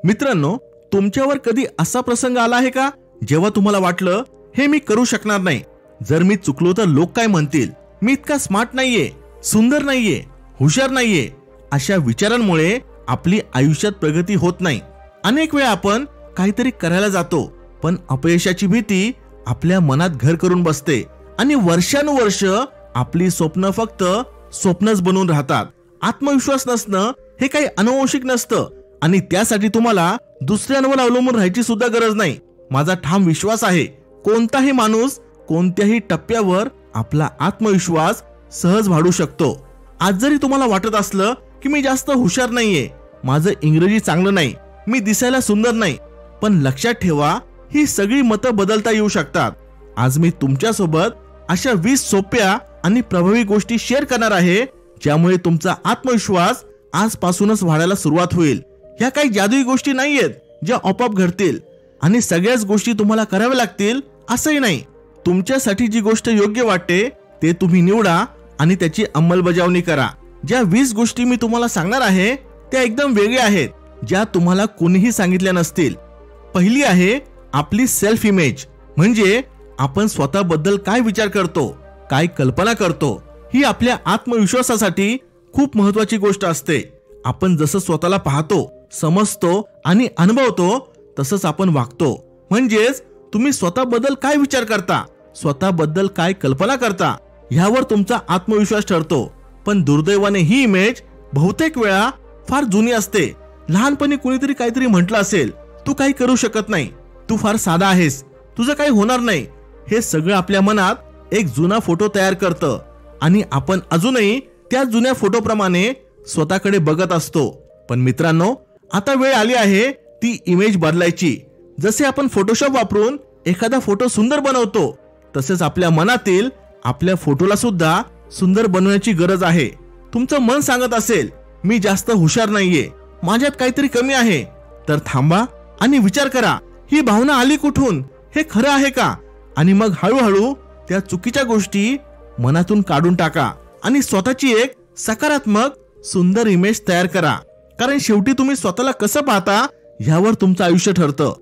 मित्रांनो, तुमच्यावर कधी असा प्रसंग आला आहे का जेव्हा तुम्हाला वाटलं हे मी करू शकणार नाही, जर मी चुकलो तर लोक काय म्हणतील, मी इतका स्मार्ट नाहीये, सुंदर नाहीये, हुशार नाहीये, अशा विचारांमुळे आपली आयुष्यात प्रगती होत नाही। अनेक वेळा आपण काहीतरी करायला जातो पण अपयशाची भीती आपल्या मनात घर करून बसते आणि वर्षानुवर्ष आपली स्वप्न फक्त स्वप्नच बनून राहतात। आत्मविश्वास नसणं हे काही अनुवंशिक नसतं आणि त्यासाठी तुम्हाला दुसऱ्यांवर अवलंबून राहायची सुद्धा गरज नाही। माझा ठाम विश्वास आहे, कोणताही माणूस कोणत्याही टप्प्यावर आपला आत्मविश्वास सहज वाढवू शकतो। आज जरी तुम्हाला वाटत असलं की मी जास्त हुशार नाहीये, माझं इंग्रजी चांगलं नाही, मी दिसायला सुंदर नाही, पण लक्षात ठेवा ही सगळी मतं बदलता येऊ शकतात। आज मी तुमच्या सोबत अशा 20 सोप्या आणि प्रभावी गोष्टी शेअर करणार आहे ज्यामुळे तुमचा आत्मविश्वास आजपासूनच वाढायला सुरुवात होईल। ह्या काही जादुई गोष्टी नाहीयेत ज्या आपोआप घडतील आणि सगळ्याच गोष्टी तुम्हाला कराव्या लागतील असंही नाही। तुमच्यासाठी जी गोष्ट योग्य वाटते ते तुम्ही निवडा आणि त्याची अंमलबजावणी करा। ज्या 20 गोष्टी मी तुम्हाला सांगणार आहे त्या एकदम वेगळ्या आहेत, ज्या तुम्हाला कोणीही सांगितल्या नसतील। पहिली आहे आपली सेल्फ इमेज, म्हणजे आपण स्वतःबद्दल काय विचार करतो, काय कल्पना करतो, ही आपल्या आत्मविश्वासासाठी खूप महत्त्वाची गोष्ट असते। आपण जसं स्वतःला पाहतो, समजतो आणि अनुभवतो तसंच आपण वागतो। म्हणजेच तुम्ही स्वतःबद्दल काय विचार करता, स्वतःबद्दल काय कल्पना करता, ह्यावर तुमचा आत्मविश्वास ठरतो। पण दुर्दैवाने ही इमेज बहुतेक वेळा फार जुनी असते। लहानपणी कुणीतरी काहीतरी म्हटलं असेल, तू काही करू शकत नाही, तू फार साधा आहेस, तुझं काही होणार नाही, हे सगळं आपल्या मनात एक जुना फोटो तयार करतं आणि आपण अजूनही त्या जुन्या फोटोप्रमाणे स्वतःकडे बघत असतो। पण मित्रांनो, आता वेळ आली आहे ती इमेज बदलायची। जसे आपण फोटोशॉप वापरून एखादा फोटो सुंदर बनवतो, तसेच आपल्या मनातील आपल्या फोटोला सुद्धा सुंदर बनवण्याची गरज आहे। तुमचं मन सांगत असेल मी जास्त हुशार नाहीये, माझ्यात काहीतरी कमी आहे, तर थांबा आणि विचार करा, ही भावना आली कुठून, हे खरं आहे का? आणि मग हळूहळू त्या चुकीच्या गोष्टी मनातून काढून टाका आणि स्वतःची एक सकारात्मक सुंदर इमेज तयार करा। कारण शेवटी तुम्ही स्वतःला कसं पाहता यावर तुमचं आयुष्य ठरतं।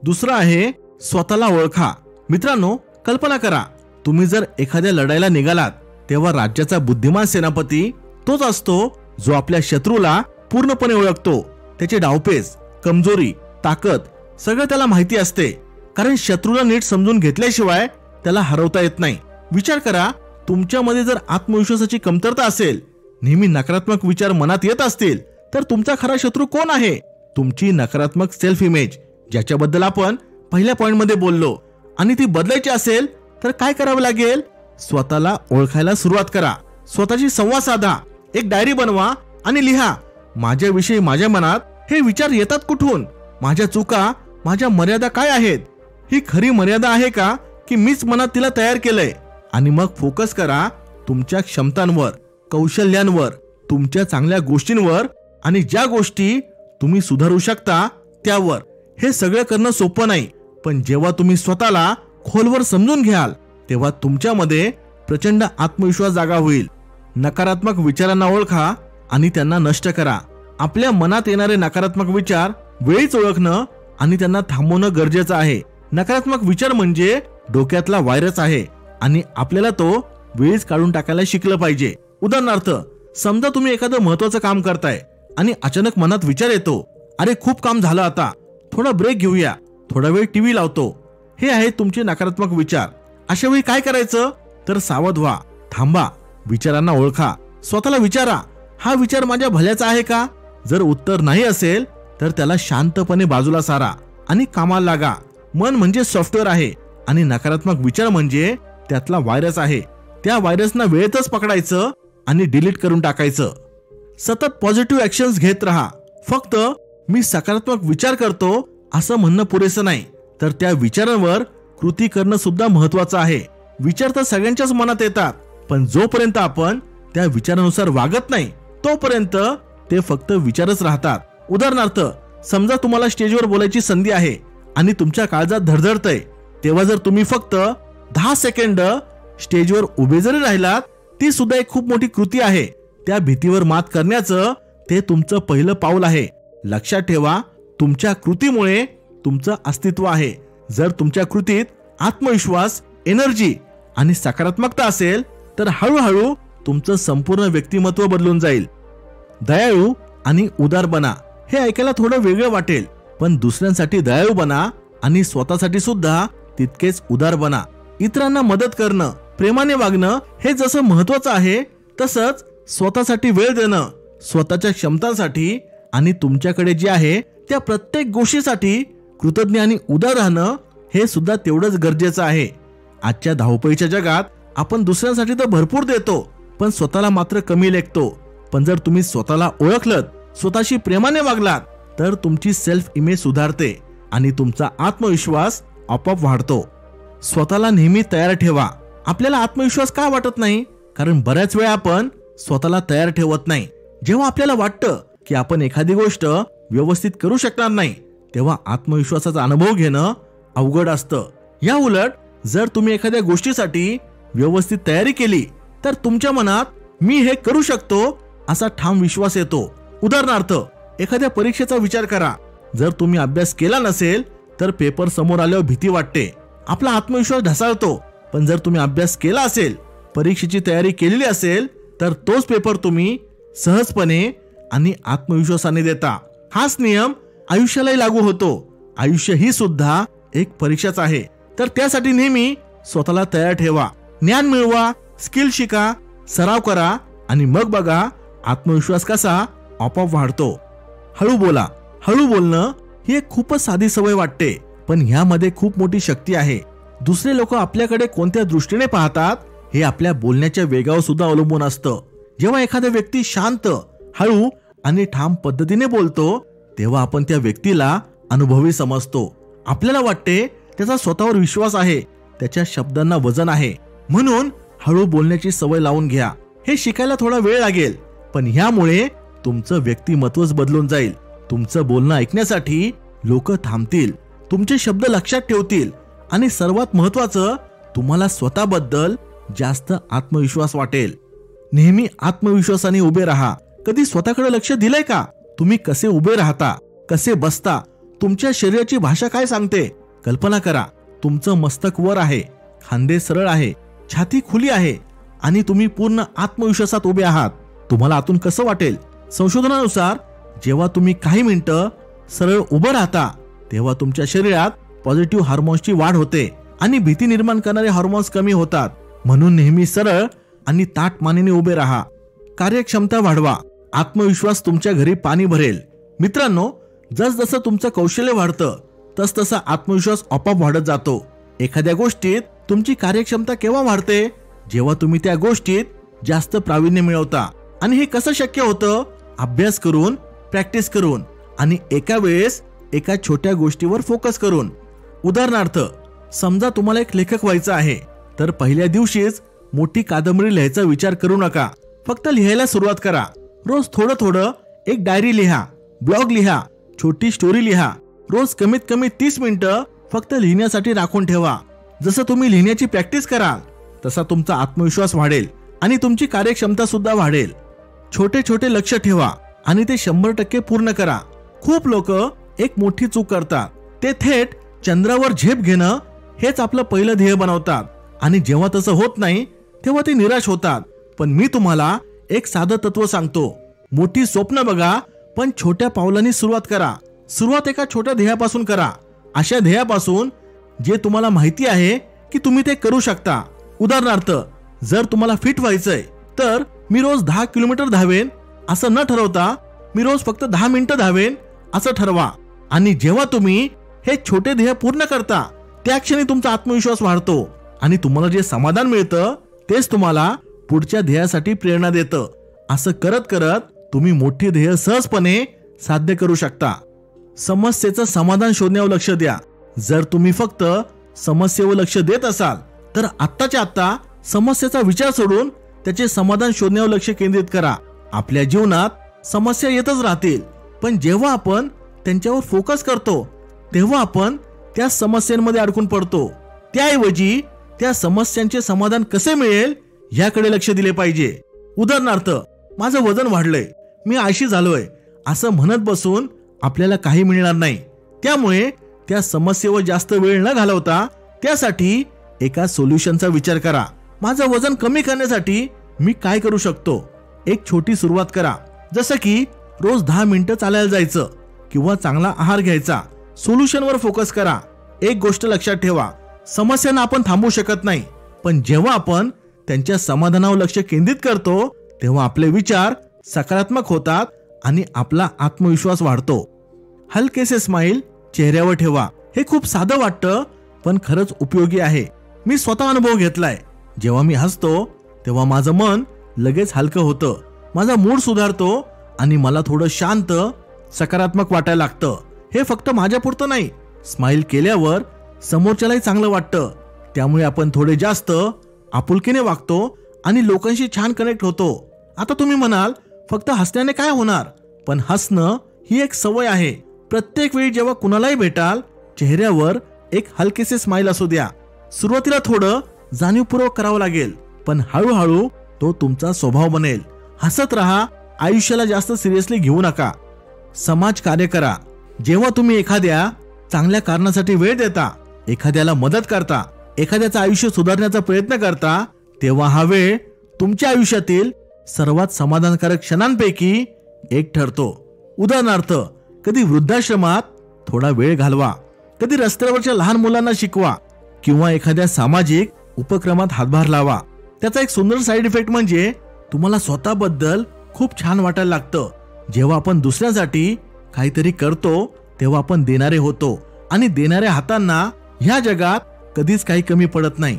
दुसरं आहे स्वतःला ओळखा। मित्रांनो, कल्पना करा, तुम्ही जर एखाद्या लढाईला निघालात तेव्हा राज्याचा बुद्धिमान सेनापती तोच असतो जो आपल्या शत्रूला पूर्णपणे ओळखतो। त्याचे डावपेच, कमजोरी, ताकद सगळं त्याला माहिती असते, कारण शत्रूला नीट समजून घेतल्याशिवाय त्याला हरवता येत नाही। विचार करा, तुमच्यामध्ये जर आत्मविश्वासाची कमतरता असेल, नेहमी नकारात्मक विचार मनात येत असतील, तर तुमचा खरा शत्रू कोण आहे? तुमची नकारात्मक सेल्फ इमेज, ज्याच्याबद्दल आपण पहिल्या पॉइंटमध्ये बोललो। आणि ती बदलायची असेल तर काय करावं लागेल? स्वतःला ओळखायला सुरुवात करा, स्वतःशी संवाद साधा, एक डायरी बनवा आणि लिहा, माझ्याविषयी माझ्या मनात हे विचार येतात कुठून, माझ्या चुका, माझ्या मर्यादा काय आहेत, ही खरी मर्यादा आहे का की मीच मनात तिला तयार केलंय? आणि मग फोकस करा तुमच्या क्षमतांवर, कौशल्यांवर, तुमच्या चांगल्या गोष्टींवर आणि ज्या गोष्टी तुम्ही सुधारू शकता त्यावर। हे सगळं करणं सोपं नाही, पण जेव्हा तुम्ही स्वतःला खोलवर समजून घ्याल तेव्हा तुमच्यामध्ये प्रचंड आत्मविश्वास जागा होईल। नकारात्मक विचारांना ओळखा आणि त्यांना नष्ट करा। आपल्या मनात येणारे नकारात्मक विचार वेळीच ओळखणं आणि त्यांना थांबवणं गरजेचं आहे। नकारात्मक विचार म्हणजे डोक्यातला व्हायरस आहे आणि आपल्याला तो वेळीच काढून टाकायला शिकलं पाहिजे। उदाहरणार्थ, समजा तुम्ही एखादं महत्त्वाचं काम करताय आणि अचानक मनात विचार येतो, अरे खूप काम झालं, आता थोडा ब्रेक घेऊया, थोडा वेळ टीव्ही लावतो। हे आहेत तुमचे नकारात्मक विचार। अशा वेळी काय करायचं तर सावध व्हा, थांबा, विचारांना ओळखा, स्वतःला विचारा, हा विचार माझ्या भल्याचा आहे का? जर उत्तर नाही असेल तर त्याला शांतपणे बाजूला सारा आणि कामाला लागा। मन म्हणजे सॉफ्टवेअर आहे आणि नकारात्मक विचार म्हणजे त्यातला व्हायरस आहे। त्या व्हायरसना वेळेतच पकडायचं आणि डिलीट करून टाकायचं। सतत पॉझिटिव्ह ऍक्शन्स घेत राहा। फक्त मी सकारात्मक विचार करतो असं म्हणणं पुरेसं नाही, तर त्या विचारांवर कृती करणं सुद्धा महत्त्वाचं आहे। विचार तर सगळ्यांच्याच मनात येतात, पण जोपर्यंत आपण त्या विचारानुसार वागत नाही तोपर्यंत ते फक्त विचारच राहतात। उदाहरणार्थ, समजा तुम्हाला स्टेजवर बोलायची संधी आहे आणि तुमच्या काळजात धडधडतंय, तेव्हा जर तुम्ही फक्त 10 सेकंद स्टेजवर उभे जरी राहिलात, ती सुद्धा एक खूप मोठी कृती आहे। त्या भीतीवर मात करण्याचं ते तुमचं पहिलं पाऊल आहे। लक्षात ठेवा, तुमच्या कृतीमुळे तुमचं अस्तित्व आहे. जर तुमच्या कृतीत आत्मविश्वास, एनर्जी आणि सकारात्मकता असेल तर हळूहळू तुमचं संपूर्ण व्यक्तिमत्व बदलून जाईल. दयाळू आणि उदार बना. हे ऐकायला थोडं वेगळं वाटेल, पण दुसऱ्यांसाठी दयाळू बना आणि स्वतःसाठी सुद्धा तितकेच उदार बना. इतरांना मदत करणं, प्रेमाने वागणं हे जसं महत्वाचं आहे, तसंच स्वतःसाठी वेळ देणं, स्वतःच्या क्षमतांसाठी आणि तुमच्याकडे जे आहे त्या प्रत्येक गोष्टीसाठी कृतज्ञ आणि उदार राहणं हे सुद्धा तेवढंच गरजेचं आहे. आजच्या धावपळीच्या जगात आपण दुसऱ्यांसाठी तर भरपूर देतो, पण स्वतःला मात्र कमी लेखतो. पण जर तुम्ही स्वतःला ओळखलत, स्वतःशी प्रेमाने वागलात, तर तुमची सेल्फ इमेज सुधारते आणि तुमचा आत्मविश्वास आपोआप वाढतो. स्वतःला नेहमी तयार ठेवा. आपल्याला आत्मविश्वास का वाटत नाही? कारण बऱ्याच वेळा आपण स्वतःला तयार ठेवत नाही. जेव्हा आपल्याला वाटतं की आपण एखादी गोष्ट व्यवस्थित करू शकणार नाही, तेव्हा आत्मविश्वासाचा अनुभव घेणं अवघड असतं. या उलट जर तुम्ही एखाद्या गोष्टीसाठी व्यवस्थित तयारी केली तर तुमच्या मनात मी हे करू शकतो असा ठाम विश्वास येतो. उदाहरणार्थ, एखाद्या परीक्षेचा विचार करा. जर तुम्ही अभ्यास केला नसेल तर पेपर समोर आल्यावर भीती वाटते, आपला आत्मविश्वास ढासळतो. पण जर तुम्ही अभ्यास केला असेल, परीक्षेची तयारी केलेली असेल, तर तोच पेपर तुम्ही सहजपणे आणि आत्मविश्वासाने देता. हाच नियम आयुष्यालाही लागू होतो. आयुष्य ही सुद्धा एक परीक्षाच आहे. तर त्यासाठी नेहमी स्वतःला तयार ठेवा. ज्ञान मिळवा, स्किल शिका, सराव करा आणि मग बघा आत्मविश्वास कसा आपोआप वाढतो. हळू बोला. हळू बोलणं ही एक खूपच साधी सवय वाटते, पण ह्यामध्ये खूप मोठी शक्ती आहे. दुसरे लोक आपल्याकडे कोणत्या दृष्टीने पाहतात हे आपल्या बोलण्याच्या वेगावर सुद्धा अवलंबून असतं. जेव्हा एखादा व्यक्ती शांत, हळू आणि ठाम पद्धतीने बोलतो, तेव्हा आपण त्या व्यक्तीला अनुभवी समजतो. आपल्याला वाटते त्याचा स्वतःवर विश्वास आहे, त्याच्या शब्दांना वजन आहे. म्हणून हळू बोलण्याची सवय लावून घ्या. हे शिकायला थोडा वेळ लागेल, पण ह्यामुळे तुमचं व्यक्तिमत्वच बदलून जाईल. तुमचं बोलणं ऐकण्यासाठी लोक थांबतील, तुमचे शब्द लक्षात ठेवतील आणि सर्वात महत्वाचं, तुम्हाला स्वतःबद्दल जास्त आत्मविश्वास वाटेल. नेहमी आत्मविश्वासाने उभे राहा. कधी स्वतःकडे लक्ष दिलंय का? तुम्ही कसे उभे राहता, कसे बसता, तुमच्या शरीराची भाषा काय सांगते? कल्पना करा, तुमचं मस्तक वर आहे, खांदे सरळ आहे, छाती खुली आहे आणि तुम्ही पूर्ण आत्मविश्वासात उभे आहात. तुम्हाला आतून कसं वाटेल? संशोधनानुसार जेव्हा तुम्ही काही मिनिटं सरळ उभं राहता, तेव्हा तुमच्या शरीरात पॉझिटिव्ह हार्मोन्सची वाढ होते आणि भीती निर्माण करणारे हार्मोन्स कमी होतात. म्हणून नेहमी सरळ आणि ताठ मानेने उभे राहा. कार्यक्षमता वाढवा. आत्मविश्वास तुमच्या घरी पाणी भरेल. मित्रांनो, जसजसं तुमचं कौशल्य वाढतं तसतसा आत्मविश्वास आपोआप वाढत जातो. एखाद्या गोष्टीत तुमची कार्यक्षमता केव्हा वाढते? जेव्हा तुम्ही त्या गोष्टीत जास्त प्रावीण्य मिळवता. आणि हे कसं शक्य होतं? अभ्यास करून, प्रॅक्टिस करून आणि एका वेळेस एका छोट्या गोष्टीवर फोकस करून. उदाहरणार्थ, समजा तुम्हाला एक लेखक व्हायचं आहे, तर पहिल्या दिवशीच मोठी कादंबरी लिहायचा विचार करू नका. फक्त लिहायला सुरुवात करा. रोज थोडं थोडं एक डायरी लिहा, ब्लॉग लिहा, छोटी स्टोरी लिहा. रोज कमीत कमी 30 मिनिटं फक्त लिहिण्यासाठी राखून ठेवा. जसं तुम्ही लिहिण्याची प्रॅक्टिस कराल तसा तुमचा आत्मविश्वास वाढेल आणि तुमची कार्यक्षमता सुद्धा वाढेल. छोटे छोटे लक्ष ठेवा आणि ते 100% पूर्ण करा. खूप लोक एक मोठी चूक करतात. ते थेट चंद्रावर झेप घेणं हेच आपलं पहिलं ध्येय बनवतात आणि जेव्हा तसं होत नाही तेव्हा ते निराश होतात. पण मी तुम्हाला एक साधं तत्व सांगतो. मोठी स्वप्न बघा, पण छोट्या पावलांनी सुरुवात करा. सुरुवात एका छोट्या ध्येयापासून करा. अशा ध्येयापासून जे तुम्हाला माहिती आहे की तुम्ही ते करू शकता. उदाहरणार्थ, जर तुम्हाला फिट व्हायचंय तर मी रोज 10 किलोमीटर धावेन असं न ठरवता मी रोज फक्त 10 मिनिटं धावेन असं ठरवा. आणि जेव्हा तुम्ही हे छोटे ध्येय पूर्ण करता त्या क्षणी तुमचा आत्मविश्वास वाढतो आणि तुम्हाला जे समाधान मिळतं तेच तुम्हाला पुढच्या ध्येयासाठी प्रेरणा देतं. असं करत करत तुम्ही मोठी ध्येय सहजपणे साध्य करू शकता. समस्येचं समाधान शोधण्यावर लक्ष द्या. जर तुम्ही फक्त समस्येवर लक्ष देत असाल तर आत्ताच्या आत्ता समस्येचा विचार सोडून त्याचे समाधान शोधण्यावर लक्ष केंद्रित करा. आपल्या जीवनात समस्या येतच राहतील, पण जेव्हा आपण त्यांच्यावर फोकस करतो तेव्हा आपण त्या समस्यांमध्ये अडकून पडतो. त्याऐवजी त्या समस्यांचे समाधान कसे मिळेल याकडे लक्ष दिले पाहिजे. उदाहरणार्थ, माझं वजन वाढलंय, मी आळशी झालोय असं म्हणत बसून आपल्याला काही मिळणार नाही. त्यामुळे त्या समस्येवर जास्त वेळ न घालवता त्यासाठी एका सोल्युशनचा विचार करा. माझं वजन कमी करण्यासाठी मी काय करू शकतो? एक छोटी सुरुवात करा, जसं की रोज 10 मिनिटं चालायला जायचं किंवा चांगला आहार घ्यायचा. सोल्युशनवर फोकस करा. एक गोष्ट लक्षात ठेवा, समस्यांना आपण थांबवू शकत नाही, पण जेव्हा आपण त्यांच्या समाधानावर लक्ष केंद्रित करतो तेव्हा आपले विचार सकारात्मक होतात आणि आपला आत्मविश्वास वाढतो. हलकेसे स्माइल चेहऱ्यावर ठेवा. हे खूप साधं वाटतं पण खरंच उपयोगी आहे. मी स्वतः अनुभव घेतलाय. जेव्हा मी हसतो तेव्हा माझं मन लगेच हलकं होतं, माझा मूड सुधारतो आणि मला थोडं शांत सकारात्मक वाटायला लागतं. हे फक्त माझ्यापुरतं नाही, स्माइल केल्यावर समोरच्यालाही चांगलं वाटतं. त्यामुळे आपण थोडे जास्त आपुलकीने वागतो आणि लोकांशी छान कनेक्ट होतो. आता तुम्ही म्हणाल, फक्त हसण्याने काय होणार? पण हसणं ही एक सवय आहे. प्रत्येक वेळी जेव्हा कुणालाही भेटाल चेहऱ्यावर एक हलकेसे स्माइल असू द्या. सुरुवातीला थोडं जाणीवपूर्वक करावं लागेल, पण हळूहळू तो तुमचा स्वभाव बनेल. हसत राहा, आयुष्याला जास्त सिरियसली घेऊ नका. समाज कार्य करा. जेव्हा तुम्ही एखाद्या चांगल्या कारणासाठी वेळ देता, एखाद्याला मदत करता, एखाद्याचं आयुष्य सुधारण्याचा प्रयत्न करता, तेव्हा हा वेळ तुमच्या आयुष्यातील सर्वात समाधानकारक क्षणांपैकी एक ठरतो. उदाहरणार्थ, कधी वृद्धाश्रमात थोडा वेळ घालवा, कधी रस्त्यावरच्या लहान मुलांना शिकवा किंवा एखाद्या सामाजिक उपक्रमात हातभार लावा. त्याचा एक सुंदर साईड इफेक्ट म्हणजे तुम्हाला स्वतःबद्दल खूप छान वाटायला लागतं. जेव्हा आपण दुसऱ्यासाठी काहीतरी करतो तेव्हा आपण देणारे होतो आणि देणाऱ्या हातांना ह्या जगात कधीच काही कमी पडत नाही.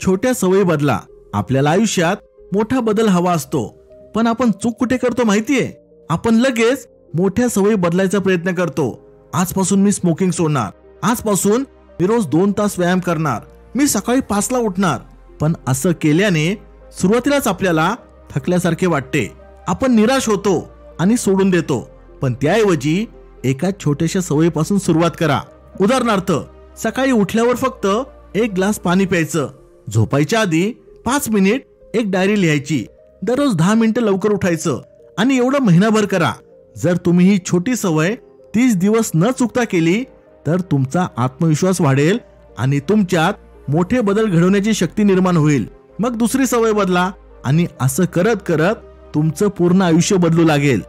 छोट्या सवयी बदला. आपल्याला आयुष्यात मोठा बदल हवा असतो, पण आपण चूक कुठे करतो माहितीये? आपण लगेच मोठ्या सवयी बदलायचा प्रयत्न करतो. आजपासून मी स्मोकिंग सोडणार, आजपासून मी रोज 2 तास व्यायाम करणार, मी सकाळी 5 ला उठणार. पण असं केल्याने सुरुवातीलाच आपल्याला थकल्यासारखे वाटते. आपण निराश होतो आणि सोडून देतो. पण त्याऐवजी एका छोट्याशा सवयीपासून सुरुवात करा. उदाहरणार्थ, सकाळी उठल्यावर फक्त 1 ग्लास पाणी प्यायचं, झोपायच्या आधी 5 मिनिट एक डायरी लिहायची, दररोज 10 मिनिटं लवकर उठायचं आणि एवढं महिनाभर करा. जर तुम्ही ही छोटी सवय 30 दिवस न चुकता केली तर तुमचा आत्मविश्वास वाढेल आणि तुमच्यात मोठे बदल घडवण्याची शक्ती निर्माण होईल. मग दुसरी सवय बदला आणि असं करत करत तुमचं पूर्ण आयुष्य बदलू लागेल.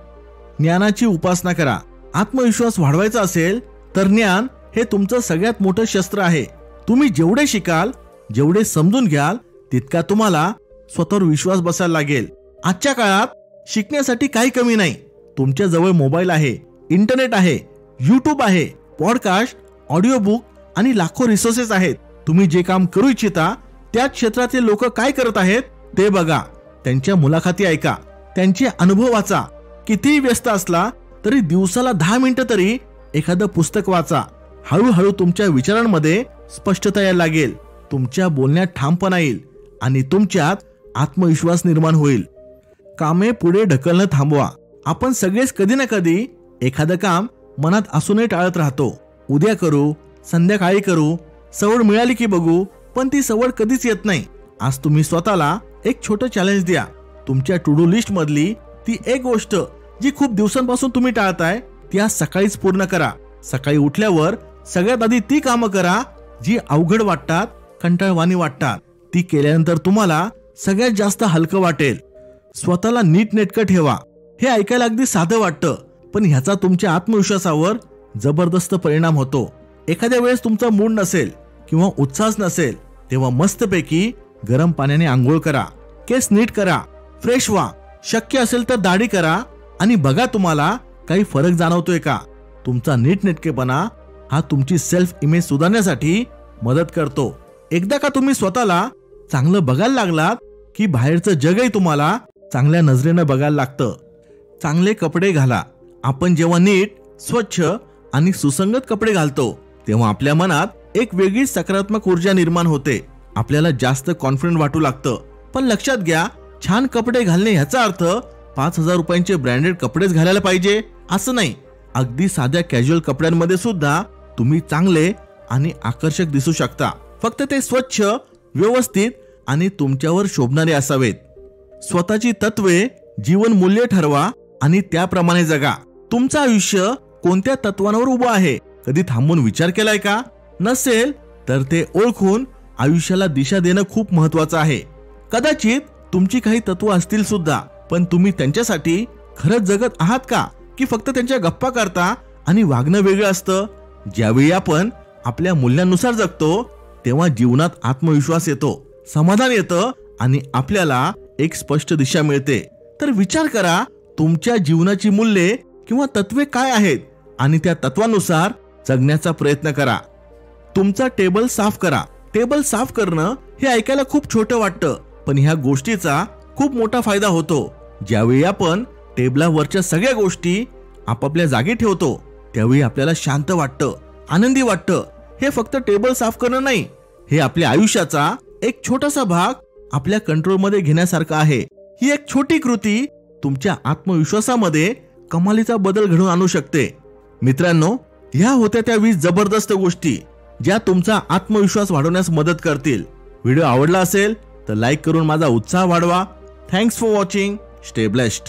ज्ञानाची उपासना करा. आत्मविश्वास वाढवायचा असेल तर ज्ञान हे तुमचं सगळ्यात मोठं शस्त्र आहे. तुम्ही जेवढे शिकाल, जेवढे समजून घ्याल, तितका तुम्हाला स्वतःवर विश्वास बसायला लागेल. आजच्या काळात शिकण्यासाठी काही कमी नाही. तुमच्या जवळ मोबाईल आहे, इंटरनेट आहे, YouTube आहे, पॉडकास्ट, ऑडिओ बुक आणि लाखो रिसोर्सेस आहेत. तुम्ही जे काम करू इच्छिता त्या क्षेत्रातले लोक काय करत आहेत ते बघा, त्यांच्या मुलाखती ऐका, त्यांचे अनुभव वाचा. कितीही व्यस्त असला तरी दिवसाला 10 मिनिटं तरी एखादं पुस्तक वाचा. हळूहळू तुमच्या विचारांमध्ये स्पष्टता यायला लागेल, तुमच्या बोलण्यात ठामपणा येईल आणि तुमच्यात आत्मविश्वास निर्माण होईल. कामे पुढे ढकलणं थांबवा. आपण सगळेच कधी ना कधी एखादं काम मनात असूनही टाळत राहतो. उद्या करू, संध्याकाळी करू, सवड मिळाली की बघू, पण ती सवड कधीच येत नाही. आज तुम्ही स्वतःला एक छोटं चॅलेंज द्या. तुमच्या टू डू लिस्ट मधली ती एक गोष्ट जी खूप दिवसांपासून तुम्ही टाळताय ती आज सकाळीच पूर्ण करा. सकाळी उठल्यावर सगळ्यात आधी ती कामं करा जी अवघड वाटतात, कंटाळवाणी वाटतात. ती केल्यानंतर तुम्हाला सगळ्यात जास्त हलकं वाटेल. स्वतःला नीटनेटकं ठेवा. हे ऐकायला अगदी साधं वाटतं, पण ह्याचा तुमच्या आत्मविश्वासावर जबरदस्त परिणाम होतो. एखाद्या वेळेस तुमचा मूड नसेल किंवा उत्साह नसेल तेव्हा मस्तपैकी गरम पाण्याने आंघोळ करा, केस नीट करा, फ्रेश व्हा. शक्य असेल तर दाढी करा आणि बघा तुम्हाला काही फरक जाणवतोय का. तुमचा नीटनेटकेपणा हा तुमची सेल्फ इमेज सुधारण्यासाठी मदत करतो. एकदा का तुम्ही स्वतःला चांगलं बघायला लागलात की बाहेरचं जगही तुम्हाला चांगल्या नजरेनं बघायला लागतं. चांगले कपडे घाला. आपण जेव्हा नीट, स्वच्छ आणि सुसंगत कपडे घालतो तेव्हा आपल्या मनात एक वेगळी सकारात्मक ऊर्जा निर्माण होते. आपल्याला जास्त कॉन्फिडंट वाटू लागतं. पण लक्षात घ्या, छान कपडे घालणे ह्याचा अर्थ 5,000 रुपयांचे ब्रँडेड कपडेच घालायला पाहिजे असं नाही. अगदी साध्या कॅज्युअल कपड्यांमध्ये सुद्धा तुम्ही चांगले आणि आकर्षक दिसू शकता. फक्त ते स्वच्छ, व्यवस्थित आणि तुमच्यावर शोभणारे असावेत. स्वतःची तत्वे, जीवन मूल्य ठरवा आणि त्याप्रमाणे जगा. तुमचं आयुष्य कोणत्या तत्वांवर उभं आहे, कधी थांबून विचार केलाय का? नसेल तर ते ओळखून आयुष्याला दिशा देणं खूप महत्वाचं आहे. कदाचित तुमची काही तत्व असतील सुद्धा, पण तुम्ही त्यांच्यासाठी खरंच जगत आहात का, की फक्त त्यांच्या गप्पा करता आणि वागणं वेगळं असतं? ज्यावेळी आपण आपल्या मूल्यांनुसार जगतो तेव्हा जीवनात आत्मविश्वास येतो, समाधान येतं आणि आपल्याला एक स्पष्ट दिशा मिळते. तर विचार करा, तुमच्या जीवनाची मूल्ये किंवा तत्वे काय आहेत आणि त्या तत्वानुसार जगण्याचा प्रयत्न करा. तुमचा टेबल साफ करा. टेबल साफ करणं हे ऐकायला खूप छोटं वाटतं, पण ह्या गोष्टीचा खूप मोठा फायदा होतो. ज्यावेळी आपण टेबलावरच्या सगळ्या गोष्टी आपापल्या जागी ठेवतो त्यावेळी आपल्याला शांत वाटतं, आनंदी वाटतं. हे फक्त टेबल साफ करणं नाही, हे आपल्या आयुष्याचा एक छोटासा भाग आपल्या कंट्रोलमध्ये घेण्यासारखं आहे. ही एक छोटी कृती तुमच्या आत्मविश्वासामध्ये कमालीचा बदल घडवून आणू शकते. मित्रांनो, ह्या होत्या त्या 20 जबरदस्त गोष्टी ज्या तुमचा आत्मविश्वास वाढवण्यास मदत करतील. व्हिडिओ आवडला असेल तर लाईक करून माझा उत्साह वाढवा. Thanks for watching. Stay blessed.